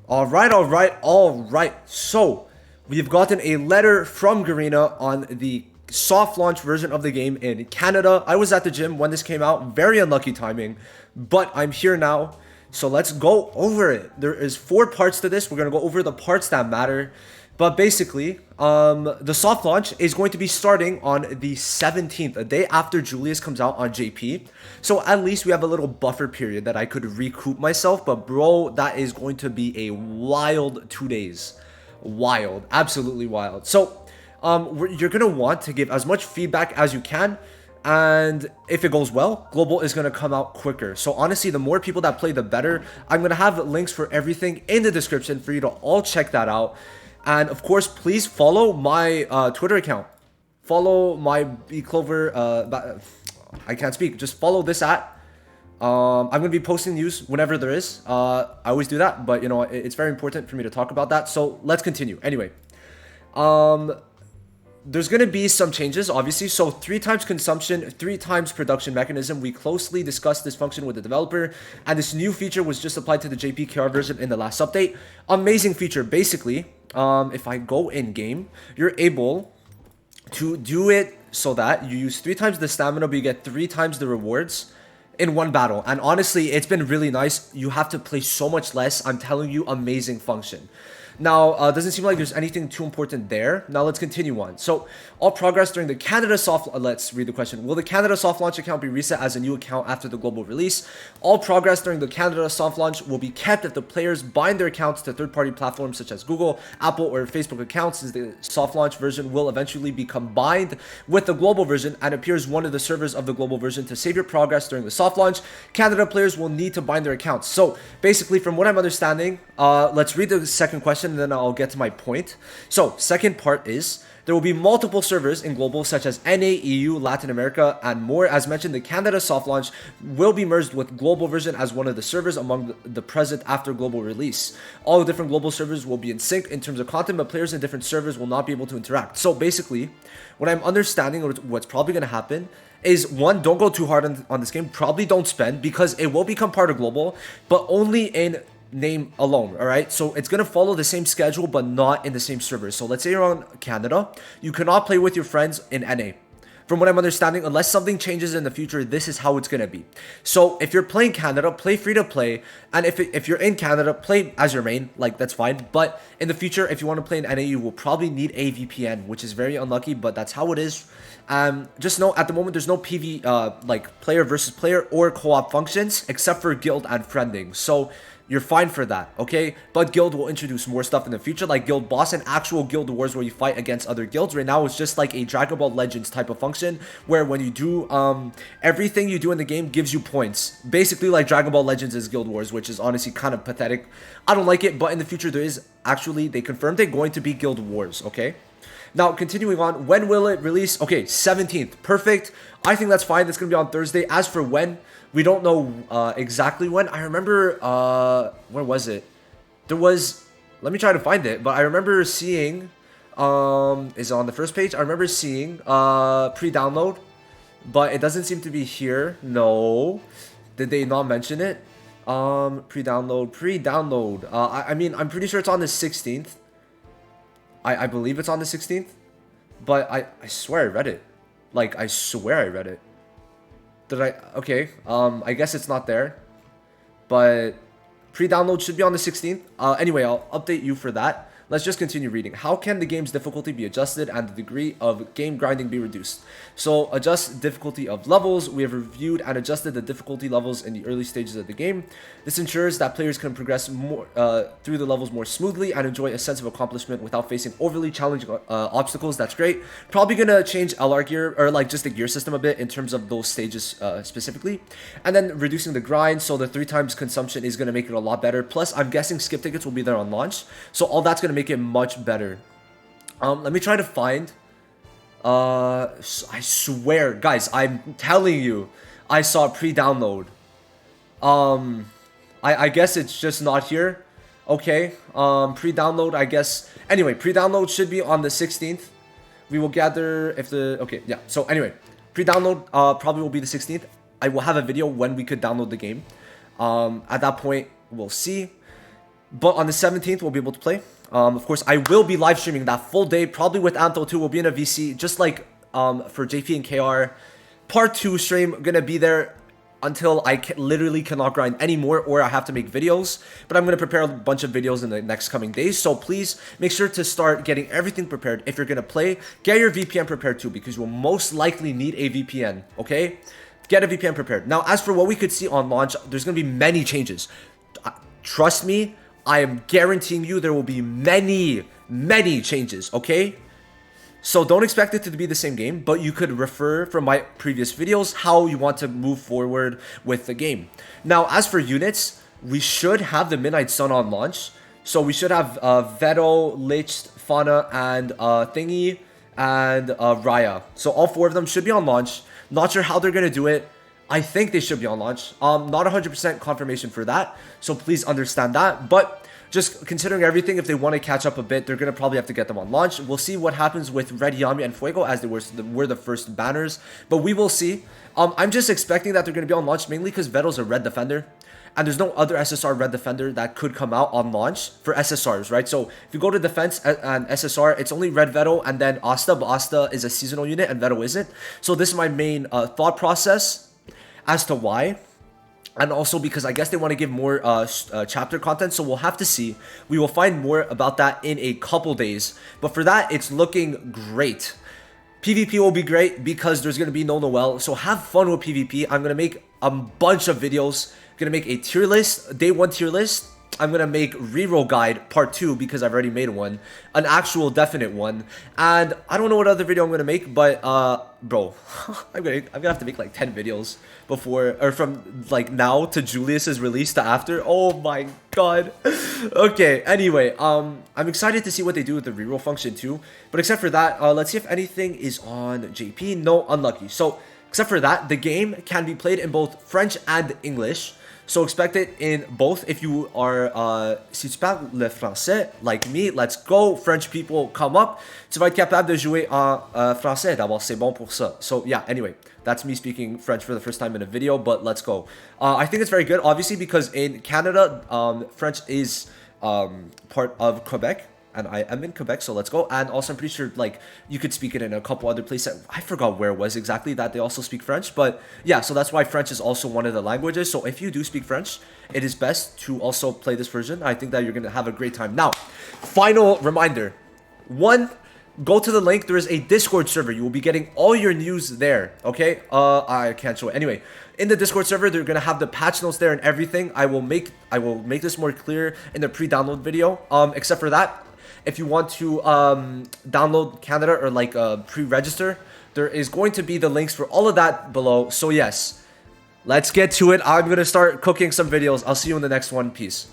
All right. So, we've gotten a letter from Garena on the soft launch version of the game in Canada. I was at the gym when this came out. Very unlucky timing, but I'm here now. So let's go over it. There is 4 parts to this. We're gonna go over the parts that matter. But basically, the soft launch is going to be starting on the 17th, a day after Julius comes out on JP. So at least we have a little buffer period that I could recoup myself. But bro, that is going to be a wild 2 days. Wild, absolutely wild. So you're gonna want to give as much feedback as you can. And if it goes well, global is going to come out quicker. So honestly, the more people that play, the better. I'm going to have links for everything in the description for you to all check that out. And of course, please follow my Twitter account. Follow my Clover. I can't speak. Just follow this at. I'm going to be posting news whenever there is. I always do that, but you know, it's very important for me to talk about that. So let's continue. Anyway, there's going to be some changes, obviously. So 3 times consumption, 3 times production mechanism. We closely discussed this function with the developer, and this new feature was just applied to the JPKR version in the last update. Amazing feature. Basically, if I go in game, you're able to do it so that you use 3 times the stamina, but you get 3 times the rewards in one battle. And honestly, it's been really nice. You have to play so much less. I'm telling you, amazing function. Now, doesn't seem like there's anything too important there. Now, let's continue on. So, all progress during the Canada soft... let's read the question. Will the Canada soft launch account be reset as a new account after the global release? All progress during the Canada soft launch will be kept if the players bind their accounts to third-party platforms such as Google, Apple, or Facebook accounts, since the soft launch version will eventually be combined with the global version and appears one of the servers of the global version. To save your progress during the soft launch, Canada players will need to bind their accounts. So, basically, from what I'm understanding, let's read the second question, and then I'll get to my point. So, second part is, there will be multiple servers in global such as NA, EU, Latin America, and more. As mentioned, the Canada soft launch will be merged with global version as one of the servers among the present after global release. All the different global servers will be in sync in terms of content, but players in different servers will not be able to interact. So basically, what I'm understanding, or what's probably going to happen, is one, don't go too hard on this game. Probably don't spend, because it will become part of global, but only in name alone. All right, so it's gonna follow the same schedule but not in the same server. So let's say you're on Canada, you cannot play with your friends in NA. From what I'm understanding, unless something changes in the future, this is how it's gonna be. So if you're playing Canada, play free to play, and if you're in Canada, play as your main, like that's fine. But in the future, if you want to play in NA, you will probably need a VPN, which is very unlucky, but that's how it is. Just know at the moment there's no PV like player versus player or co-op functions except for guild and friending. So you're fine for that, okay? But guild will introduce more stuff in the future, like guild boss and actual guild wars where you fight against other guilds. Right now, it's just like a Dragon Ball Legends type of function, where when you do, everything you do in the game gives you points. Basically, like Dragon Ball Legends is guild wars, which is honestly kind of pathetic. I don't like it, but in the future, there is actually, they confirmed it, going to be guild wars, okay? Now, continuing on, when will it release? Okay, 17th. Perfect. I think that's fine. That's going to be on Thursday. As for when, we don't know exactly when. I remember, where was it? There was, let me try to find it, but I remember seeing, is it on the first page? I remember seeing pre-download, but it doesn't seem to be here. No. Did they not mention it? Pre-download. I mean, I'm pretty sure it's on the 16th. I believe it's on the 16th, but I swear I read it. Like, I swear I read it. Did I? Okay, I guess it's not there, but pre-download should be on the 16th. Anyway, I'll update you for that. Let's just continue reading. How can the game's difficulty be adjusted and the degree of game grinding be reduced? So, adjust difficulty of levels. We have reviewed and adjusted the difficulty levels in the early stages of the game. This ensures that players can progress more through the levels more smoothly and enjoy a sense of accomplishment without facing overly challenging obstacles. That's great. Probably gonna change LR gear, or like just the gear system a bit in terms of those stages specifically. And then reducing the grind, so the 3 times consumption is gonna make it a lot better. Plus, I'm guessing skip tickets will be there on launch, so all that's gonna make it much better. Let me try to find. I swear, guys, I'm telling you, I saw pre-download. I guess it's just not here. Okay. Pre-download, I guess. Anyway, pre-download should be on the 16th. We will gather if the... Okay, yeah. So anyway, pre-download probably will be the 16th. I will have a video when we could download the game. At that point, we'll see. But on the 17th, we'll be able to play. Of course, I will be live streaming that full day, probably with Antho too. We'll be in a VC, just like for JP and KR. Part 2 stream, gonna be there until I literally cannot grind anymore, or I have to make videos. But I'm gonna prepare a bunch of videos in the next coming days. So please make sure to start getting everything prepared. If you're gonna play, get your VPN prepared too, because you'll most likely need a VPN, okay? Get a VPN prepared. Now, as for what we could see on launch, there's gonna be many changes. Trust me, I am guaranteeing you there will be many changes, okay? So don't expect it to be the same game, but you could refer from my previous videos how you want to move forward with the game. Now, as for units, we should have the Midnight Sun on launch. So we should have Veto, Lich, Fauna, and Thingy, and Raya. So all 4 of them should be on launch. Not sure how they're going to do it. I think they should be on launch. Not 100% confirmation for that, so please understand that. But just considering everything, if they want to catch up a bit, they're going to probably have to get them on launch. We'll see what happens with Red Yami and Fuego, as they were the first banners. But we will see. I'm just expecting that they're going to be on launch mainly because Veto's a red defender. And there's no other SSR red defender that could come out on launch for SSRs, right? So if you go to defense and SSR, it's only red Veto and then Asta, but Asta is a seasonal unit and Veto isn't. So this is my main thought process as to why, and also because I guess they want to give more chapter content, so we'll have to see. We will find more about that in a couple days, but for that, it's looking great. PvP will be great because there's going to be no Noel, so have fun with PvP. I'm going to make a bunch of videos. I'm going to make a tier list, day 1 tier list. I'm going to make reroll guide part 2 because I've already made one, an actual definite one. And I don't know what other video I'm going to make, but bro, I'm going to have to make like 10 videos before, or from like now to Julius's release to after. Oh my god. Okay, anyway, I'm excited to see what they do with the reroll function too. But except for that, let's see if anything is on JP. No, unlucky. So except for that, the game can be played in both French and English. So expect it in both. If you are, si tu parles le français, like me, let's go. French people, come up. Tu vas être capable de jouer en français. D'abord, c'est bon pour ça. So yeah, anyway, that's me speaking French for the first time in a video, but let's go. I think it's very good, obviously, because in Canada, French is part of Quebec. And I am in Quebec, so let's go. And also, I'm pretty sure, like, you could speak it in a couple other places. I forgot where it was exactly that they also speak French. But, yeah, so that's why French is also one of the languages. So if you do speak French, it is best to also play this version. I think that you're going to have a great time. Now, final reminder. 1, go to the link. There is a Discord server. You will be getting all your news there, okay? I can't show it. Anyway, in the Discord server, they're going to have the patch notes there and everything. I will make this more clear in the pre-download video. Except for that, if you want to download Canada or like pre-register, there is going to be the links for all of that below. So yes, let's get to it. I'm going to start cooking some videos. I'll see you in the next one. Peace.